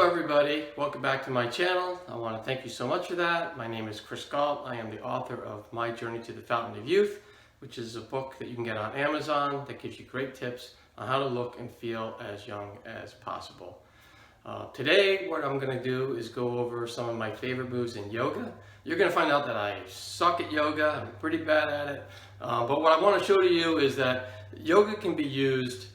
Hello everybody, welcome back to my channel. I want to thank you so much for that. My name is Gault. I am the author of My Journey to the Fountain of Youth, which is a book that you can get on Amazon that gives you great tips on how to look and feel as young as possible. Today what I'm going to do is go over some of my favorite moves in yoga. You're going to find out that I suck at yoga, I'm pretty bad at it, but what I want to show to you is that yoga can be used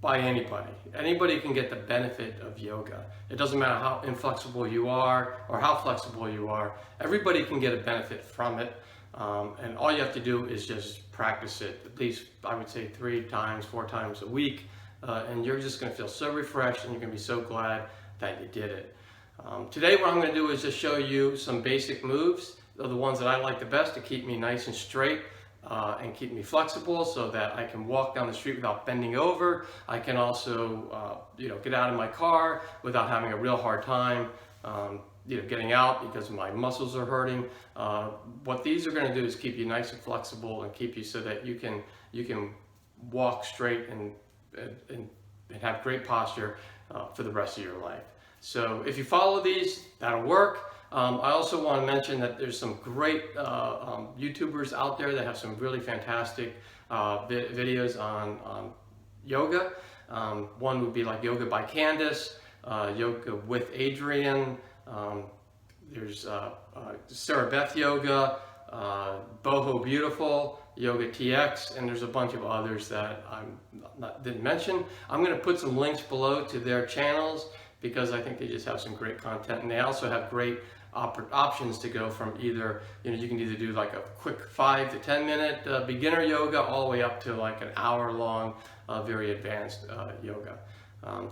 by anybody. Anybody can get the benefit of yoga. It doesn't matter how inflexible you are or how flexible you are. Everybody can get a benefit from it. And all you have to do is just practice it at least, I would say, 3 times, 4 times a week. And you're just going to feel so refreshed and you're going to be so glad that you did it. Today what I'm going to do is just show you some basic moves. They're the ones that I like the best to keep me nice and straight. And keep me flexible so that I can walk down the street without bending over. I can also, get out of my car without having a real hard time, getting out because my muscles are hurting. What these are going to do is keep you nice and flexible and keep you so that you can walk straight and have great posture for the rest of your life. So if you follow these, that'll work. I also want to mention that there's some great YouTubers out there that have some really fantastic videos on yoga. One would be like Yoga by Candace, Yoga with Adrian, there's Sarah Beth Yoga, Boho Beautiful, Yoga TX, and there's a bunch of others that I didn't mention. I'm going to put some links below to their channels because I think they just have some great content, and they also have great options to go from either, you can either do like a quick 5 to 10 minute beginner yoga all the way up to like an hour long very advanced yoga.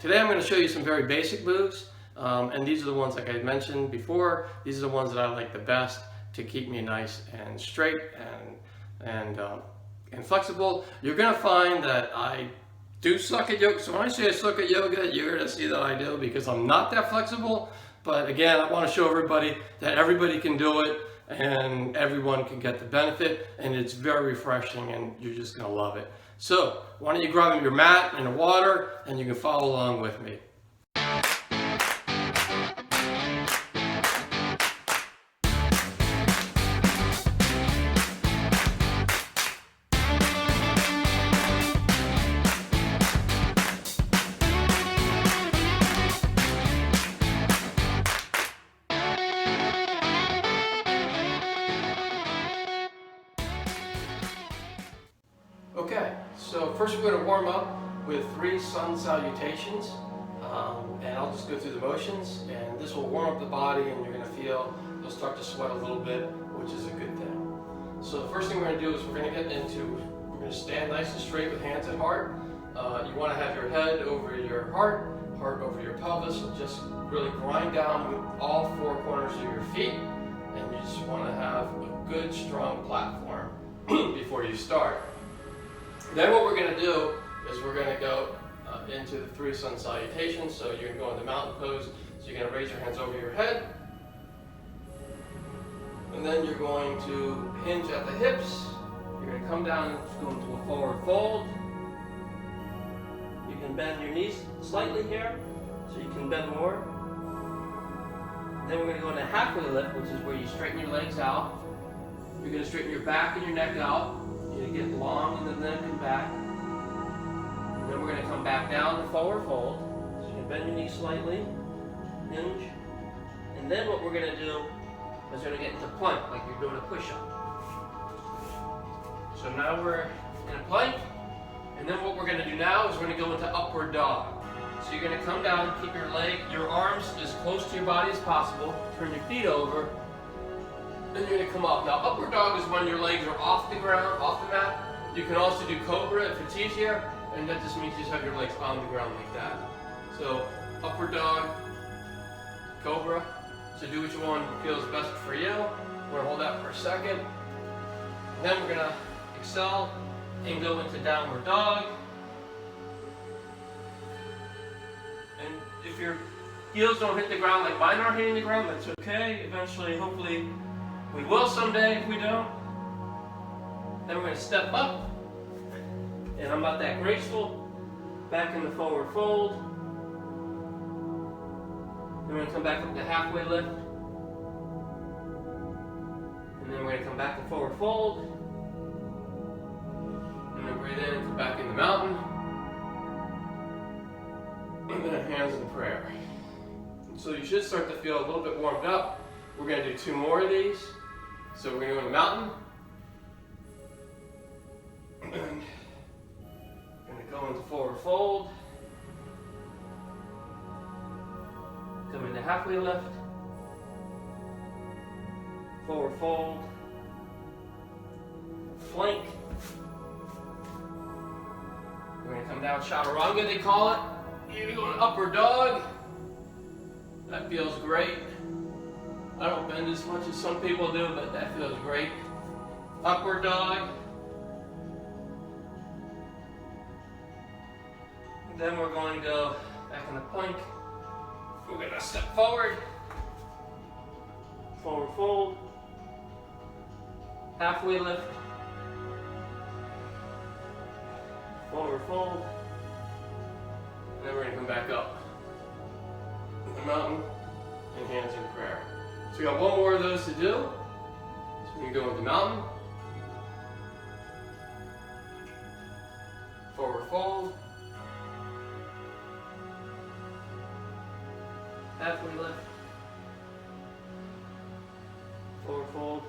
Today I'm going to show you some very basic moves, and these are the ones, like I mentioned before, these are the ones that I like the best to keep me nice and straight and flexible. You're going to find that I do suck at yoga, so when I say I suck at yoga, you're going to see that I do because I'm not that flexible. But again, I want to show everybody that everybody can do it and everyone can get the benefit, and it's very refreshing and you're just going to love it. So why don't you grab your mat and the water and you can follow along with me. Okay, so first we're going to warm up with 3 sun salutations, and I'll just go through the motions, and this will warm up the body, and you're going to feel you'll start to sweat a little bit, which is a good thing. So the first thing we're going to do is we're going to stand nice and straight with hands at heart. You want to have your head over your heart over your pelvis, and just really grind down with all 4 corners of your feet, and you just want to have a good strong platform before you start. Then what we're going to do is we're going to go into the 3 sun salutations. So you're going to go into mountain pose. So you're going to raise your hands over your head. And then you're going to hinge at the hips. You're going to come down and go into a forward fold. You can bend your knees slightly here, so you can bend more. Then we're going to go into halfway lift, which is where you straighten your legs out. You're going to straighten your back and your neck out. You're going to get long and then neck and back. And then we're going to come back down to forward fold. So you can bend your knees slightly, hinge. And then what we're going to do is we're going to get into plank, like you're doing a push-up. So now we're in a plank. And then what we're going to do now is we're going to go into upward dog. So you're going to come down, keep your arms as close to your body as possible. Turn your feet over. Then you're going to come up. Now, upward dog is when your legs are off the ground, off the mat. You can also do cobra if it's easier, and that just means you just have your legs on the ground like that. So, upward dog, cobra. So do what you want, feels best for you. We're going to hold that for a second. And then we're going to excel and go into downward dog. And if your heels don't hit the ground like mine aren't hitting the ground, that's okay. Eventually, hopefully, we will someday if we don't. Then we're going to step up. And I'm not that graceful. Back in the forward fold. Then we're going to come back up to halfway lift. And then we're going to come back to forward fold. And then breathe in and come back in the mountain. And then hands in prayer. And so you should start to feel a little bit warmed up. We're going to do 2 more of these. So we're going to go in the mountain. And then we're going to go into forward fold. Come into halfway lift. Forward fold. Plank. We're going to come down chaturanga, they call it. You're going to go in upward dog. That feels great. I don't bend as much as some people do, but that feels great. Upward dog. Then we're going to go back in the plank. We're going to step forward. Forward fold. Halfway lift. Forward fold. And then we're going to come back up. The mountain and hands in prayer. So we got 1 more of those to do. So we're going to go with the mountain. Forward fold. Halfway lift. Forward fold.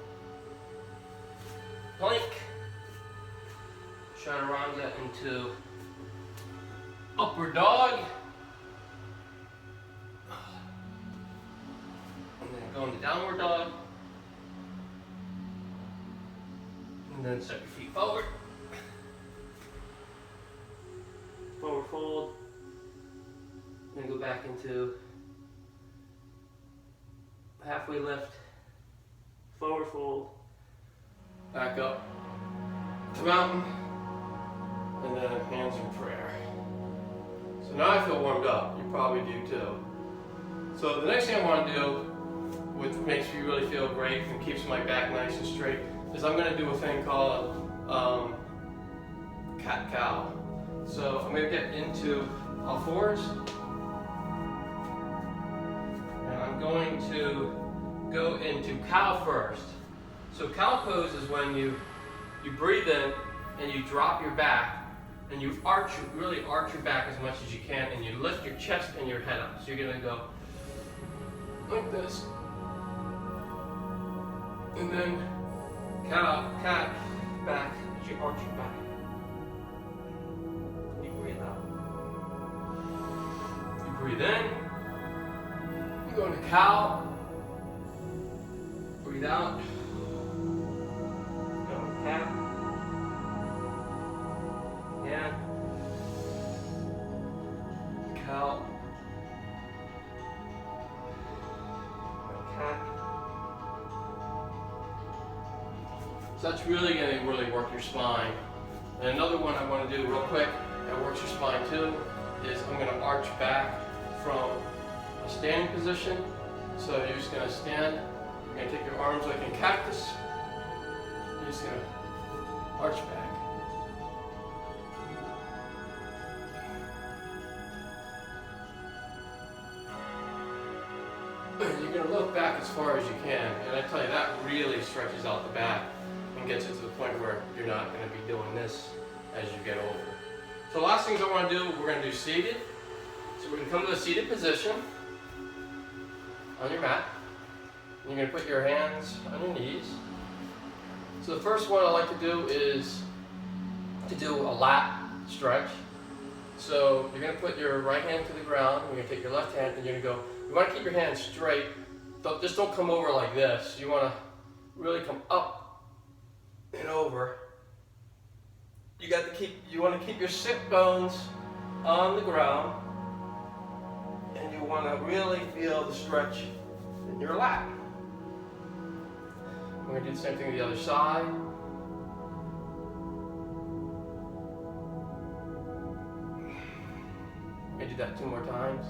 Plank. Chaturanga into upward dog. And then go into downward dog. And then step your feet forward. Forward fold. Then go back into halfway lift. Forward fold. Back up to mountain. And then hands in prayer. So now I feel warmed up. You probably do too. So the next thing I want to do, which makes me really feel great and keeps my back nice and straight, is I'm going to do a thing called cat-cow. So I'm going to get into all fours. And I'm going to go into cow first. So cow pose is when you breathe in and you drop your back and you really arch your back as much as you can, and you lift your chest and your head up. So you're going to go like this. And then cat back as you arch your back. You breathe out. You breathe in. You go into cow. Breathe out. Go into cat. Yeah. Cow. Cat. So that's really going to really work your spine. And another one I want to do real quick that works your spine too is I'm going to arch back from a standing position. So you're just going to stand. You're going to take your arms like in cactus. You're just going to arch back. You're going to look back as far as you can, and I tell you, that really stretches out the back and gets it to the point where you're not going to be doing this as you get older. So the last things I want to do, we're going to do seated. So we're going to come to a seated position on your mat. And you're going to put your hands on your knees. So the first one I like to do is to do a lat stretch. So you're going to put your right hand to the ground, you're going to take your left hand, and you're going to go. You want to keep your hands straight. Just don't come over like this. You want to really come up and over. You want to keep your sit bones on the ground, and you want to really feel the stretch in your lat. We're going to do the same thing to the other side. We're going to do that 2 more times.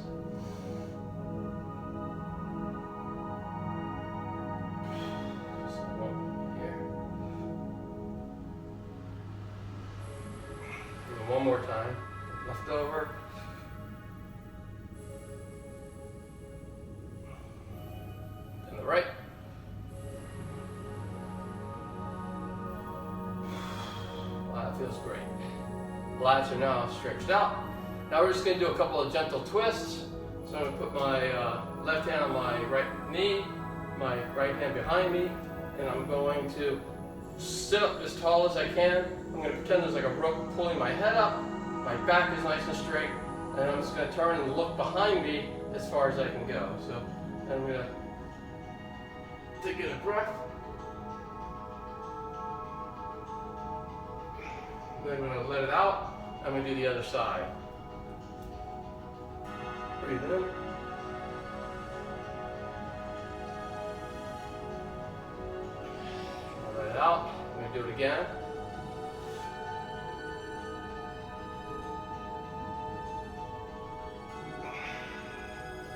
One more time. Left over. that feels great. Lats are now stretched out. Now we're just going to do a couple of gentle twists. So I'm going to put my left hand on my right knee, my right hand behind me, and I'm going to sit up as tall as I can. I'm going to pretend there's like a rope pulling my head up, my back is nice and straight, and I'm just going to turn and look behind me as far as I can go. So I'm going to take in a breath. Then I'm going to let it out. I'm going to do the other side. Breathe in. Let it out. I'm going to do it again.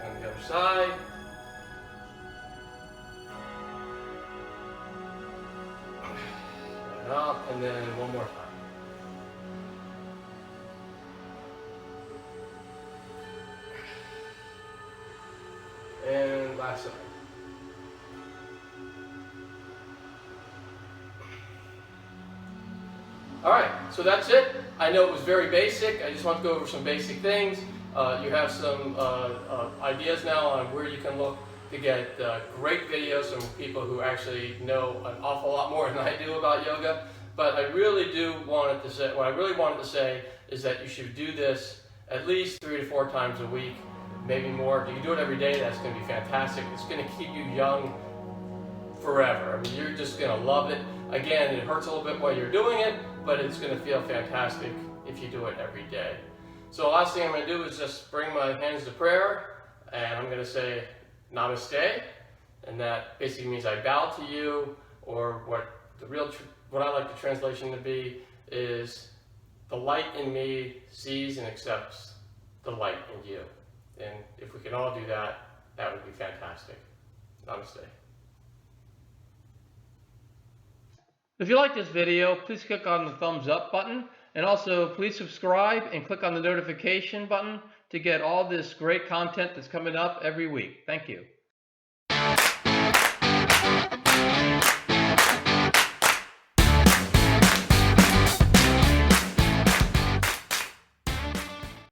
And the other side. Let it out. And then one more time. And last side. Alright, so that's it. I know it was very basic. I just want to go over some basic things. You have some ideas now on where you can look to get great videos from people who actually know an awful lot more than I do about yoga. But I really do wanted to say, what I really wanted to say is that you should do this at least 3 to 4 times a week. Maybe more. If you can do it every day, that's going to be fantastic. It's going to keep you young forever. I mean, you're just going to love it. Again, it hurts a little bit while you're doing it, but it's going to feel fantastic if you do it every day. So the last thing I'm going to do is just bring my hands to prayer, and I'm going to say namaste, and that basically means I bow to you, or what I like the translation to be is the light in me sees and accepts the light in you. And if we can all do that, that would be fantastic. Namaste. If you like this video, please click on the thumbs up button, and also please subscribe and click on the notification button to get all this great content that's coming up every week. Thank you.